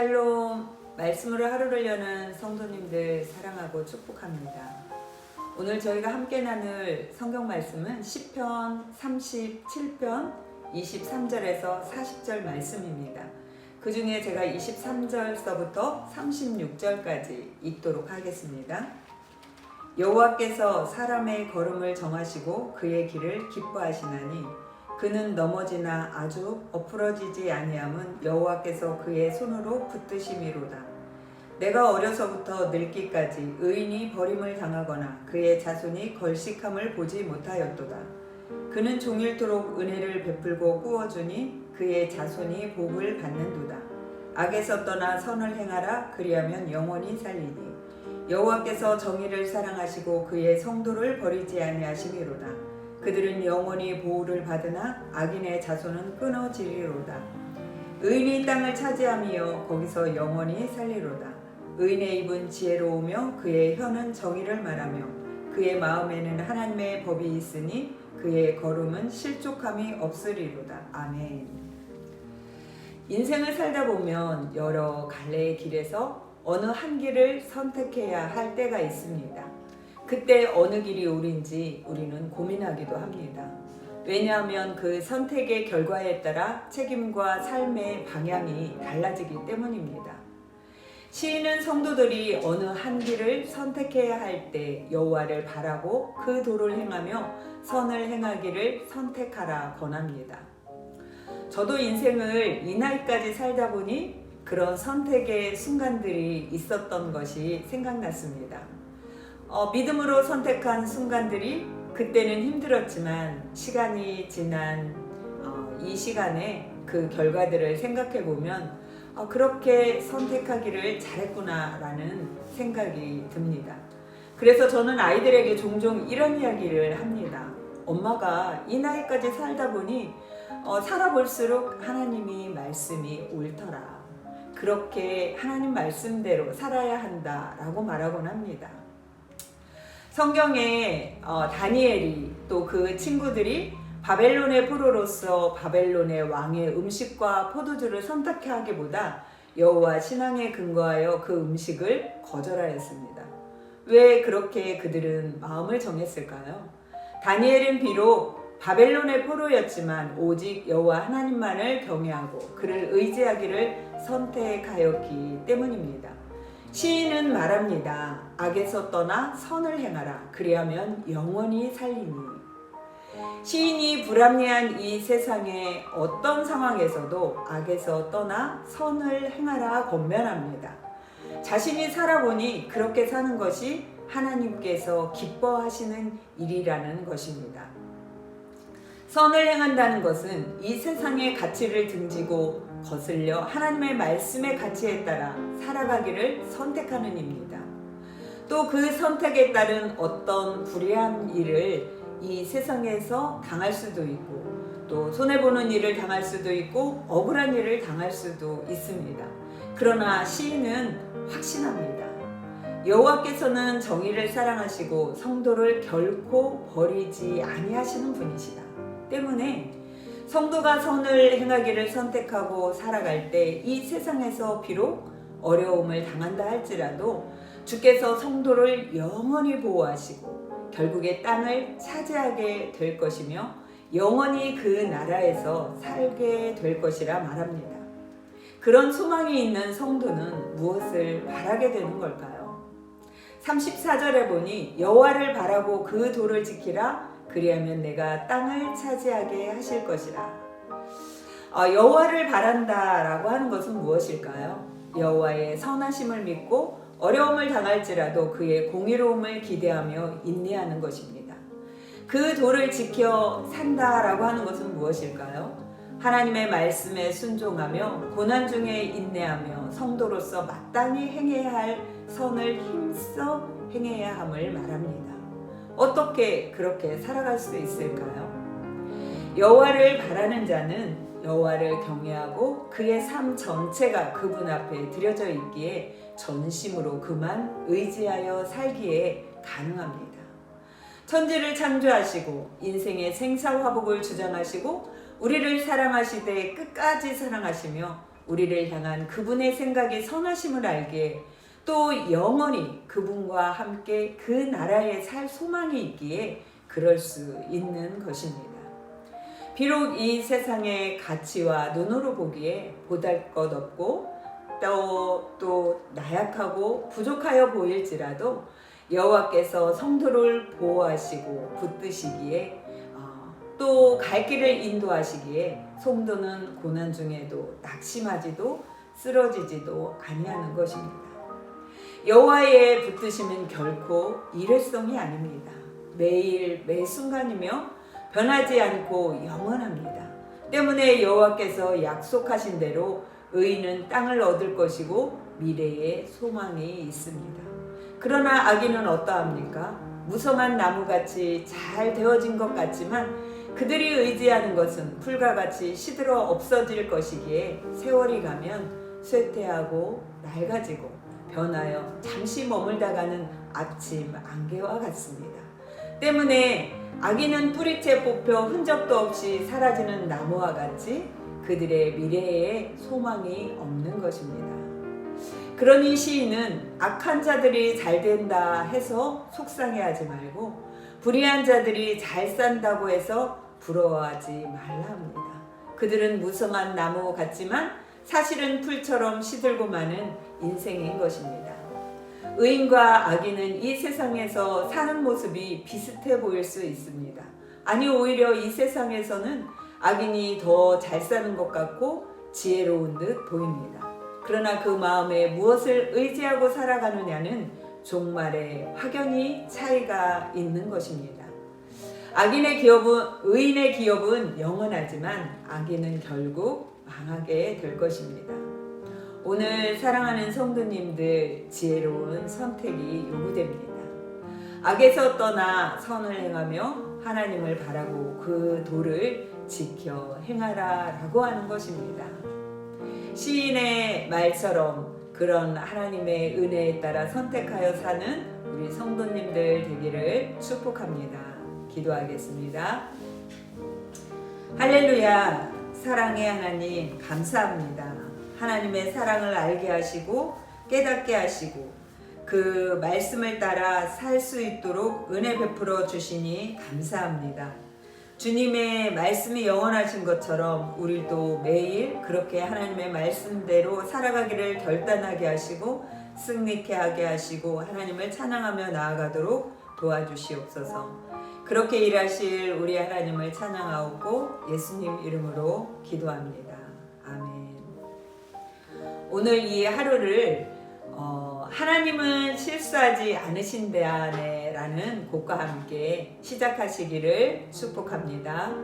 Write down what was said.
샬롬, 말씀으로 하루를 여는 성도님들 사랑하고 축복합니다. 오늘 저희가 함께 나눌 성경 말씀은 시편 37편 23절에서 40절 말씀입니다. 그 중에 제가 23절서부터 36절까지 읽도록 하겠습니다. 여호와께서 사람의 걸음을 정하시고 그의 길을 기뻐하시나니 그는 넘어지나 아주 엎으러지지 아니함은 여호와께서 그의 손으로 붙드심이로다. 내가 어려서부터 늙기까지 의인이 버림을 당하거나 그의 자손이 걸식함을 보지 못하였도다. 그는 종일토록 은혜를 베풀고 꾸어주니 그의 자손이 복을 받는도다. 악에서 떠나 선을 행하라. 그리하면 영원히 살리니 여호와께서 정의를 사랑하시고 그의 성도를 버리지 아니하심이로다. 그들은 영원히 보호를 받으나 악인의 자손은 끊어지리로다. 의인이 땅을 차지하며 거기서 영원히 살리로다. 의인의 입은 지혜로우며 그의 혀는 정의를 말하며 그의 마음에는 하나님의 법이 있으니 그의 걸음은 실족함이 없으리로다. 아멘. 인생을 살다 보면 여러 갈래의 길에서 어느 한 길을 선택해야 할 때가 있습니다. 그때 어느 길이 옳은지 우리는 고민하기도 합니다. 왜냐하면 그 선택의 결과에 따라 책임과 삶의 방향이 달라지기 때문입니다. 시인은 성도들이 어느 한 길을 선택해야 할 때 여호와를 바라고 그 도를 행하며 선을 행하기를 선택하라 권합니다. 저도 인생을 이 나이까지 살다 보니 그런 선택의 순간들이 있었던 것이 생각났습니다. 믿음으로 선택한 순간들이 그때는 힘들었지만 시간이 지난 이 시간에 그 결과들을 생각해 보면 그렇게 선택하기를 잘했구나라는 생각이 듭니다. 그래서 저는 아이들에게 종종 이런 이야기를 합니다. 엄마가 이 나이까지 살다 보니 살아볼수록 하나님이 말씀이 옳더라. 그렇게 하나님 말씀대로 살아야 한다라고 말하곤 합니다. 성경에 다니엘이 또 그 친구들이 바벨론의 포로로서 바벨론의 왕의 음식과 포도주를 선택하기보다 여호와 신앙에 근거하여 그 음식을 거절하였습니다. 왜 그렇게 그들은 마음을 정했을까요? 다니엘은 비록 바벨론의 포로였지만 오직 여호와 하나님만을 경외하고 그를 의지하기를 선택하였기 때문입니다. 시인은 말합니다. 악에서 떠나 선을 행하라. 그리하면 영원히 살리니. 시인이 불합리한 이 세상의 어떤 상황에서도 악에서 떠나 선을 행하라 권면합니다. 자신이 살아보니 그렇게 사는 것이 하나님께서 기뻐하시는 일이라는 것입니다. 선을 행한다는 것은 이 세상의 가치를 등지고 거슬려 하나님의 말씀의 가치에 따라 살아가기를 선택하는 일입니다. 또 그 선택에 따른 어떤 불의한 일을 이 세상에서 당할 수도 있고 또 손해보는 일을 당할 수도 있고 억울한 일을 당할 수도 있습니다. 그러나 시인은 확신합니다. 여호와께서는 정의를 사랑하시고 성도를 결코 버리지 아니하시는 분이시다. 때문에 성도가 선을 행하기를 선택하고 살아갈 때 이 세상에서 비록 어려움을 당한다 할지라도 주께서 성도를 영원히 보호하시고 결국에 땅을 차지하게 될 것이며 영원히 그 나라에서 살게 될 것이라 말합니다. 그런 소망이 있는 성도는 무엇을 바라게 되는 걸까요? 34절에 보니 여호와를 바라고 그 도를 지키라. 그리하면 내가 땅을 차지하게 하실 것이라. 여호와를 바란다라고 하는 것은 무엇일까요? 여호와의 선하심을 믿고 어려움을 당할지라도 그의 공의로움을 기대하며 인내하는 것입니다. 그 도를 지켜 산다라고 하는 것은 무엇일까요? 하나님의 말씀에 순종하며 고난 중에 인내하며 성도로서 마땅히 행해야 할 선을 힘써 행해야 함을 말합니다. 어떻게 그렇게 살아갈 수 있을까요? 여호와를 바라는 자는 여호와를 경외하고 그의 삶 전체가 그분 앞에 드려져 있기에 전심으로 그만 의지하여 살기에 가능합니다. 천지를 창조하시고 인생의 생사화복을 주장하시고 우리를 사랑하시되 끝까지 사랑하시며 우리를 향한 그분의 생각이 선하심을 알기에 또 영원히 그분과 함께 그 나라에 살 소망이 있기에 그럴 수 있는 것입니다. 비록 이 세상의 가치와 눈으로 보기에 보잘 것 없고 또 나약하고 부족하여 보일지라도 여호와께서 성도를 보호하시고 붙드시기에 또 갈 길을 인도하시기에 성도는 고난 중에도 낙심하지도 쓰러지지도 아니하는 것입니다. 여호와의 붙드심은 결코 일회성이 아닙니다. 매일 매 순간이며 변하지 않고 영원합니다. 때문에 여호와께서 약속하신 대로 의인은 땅을 얻을 것이고 미래에 소망이 있습니다. 그러나 악인은 어떠합니까? 무성한 나무같이 잘 되어진 것 같지만 그들이 의지하는 것은 풀과 같이 시들어 없어질 것이기에 세월이 가면 쇠퇴하고 낡아지고 변하여 잠시 머물다가는 아침 안개와 같습니다. 때문에 악인은 뿌리채 뽑혀 흔적도 없이 사라지는 나무와 같이 그들의 미래에 소망이 없는 것입니다. 그러니 시인은 악한 자들이 잘 된다 해서 속상해하지 말고 불의한 자들이 잘 산다고 해서 부러워하지 말라 합니다. 그들은 무성한 나무 같지만 사실은 풀처럼 시들고 마는 인생인 것입니다. 의인과 악인은 이 세상에서 사는 모습이 비슷해 보일 수 있습니다. 아니 오히려 이 세상에서는 악인이 더 잘 사는 것 같고 지혜로운 듯 보입니다. 그러나 그 마음에 무엇을 의지하고 살아가느냐는 종말에 확연히 차이가 있는 것입니다. 의인의 기업은 영원하지만 악인은 결국 망하게 될 것입니다. 오늘 사랑하는 성도님들 지혜로운 선택이 요구됩니다. 악에서 떠나 선을 행하며 하나님을 바라고 그 도를 지켜 행하라라고 하는 것입니다. 시인의 말처럼 그런 하나님의 은혜에 따라 선택하여 사는 우리 성도님들 되기를 축복합니다. 기도하겠습니다. 할렐루야. 사랑의 하나님 감사합니다. 하나님의 사랑을 알게 하시고 깨닫게 하시고 그 말씀을 따라 살 수 있도록 은혜 베풀어 주시니 감사합니다. 주님의 말씀이 영원하신 것처럼 우리도 매일 그렇게 하나님의 말씀대로 살아가기를 결단하게 하시고 승리케 하게 하시고 하나님을 찬양하며 나아가도록 도와주시옵소서. 그렇게 일하실 우리 하나님을 찬양하고 예수님 이름으로 기도합니다. 아멘. 오늘 이 하루를 하나님은 실수하지 않으신다네 라는 곡과 함께 시작하시기를 축복합니다.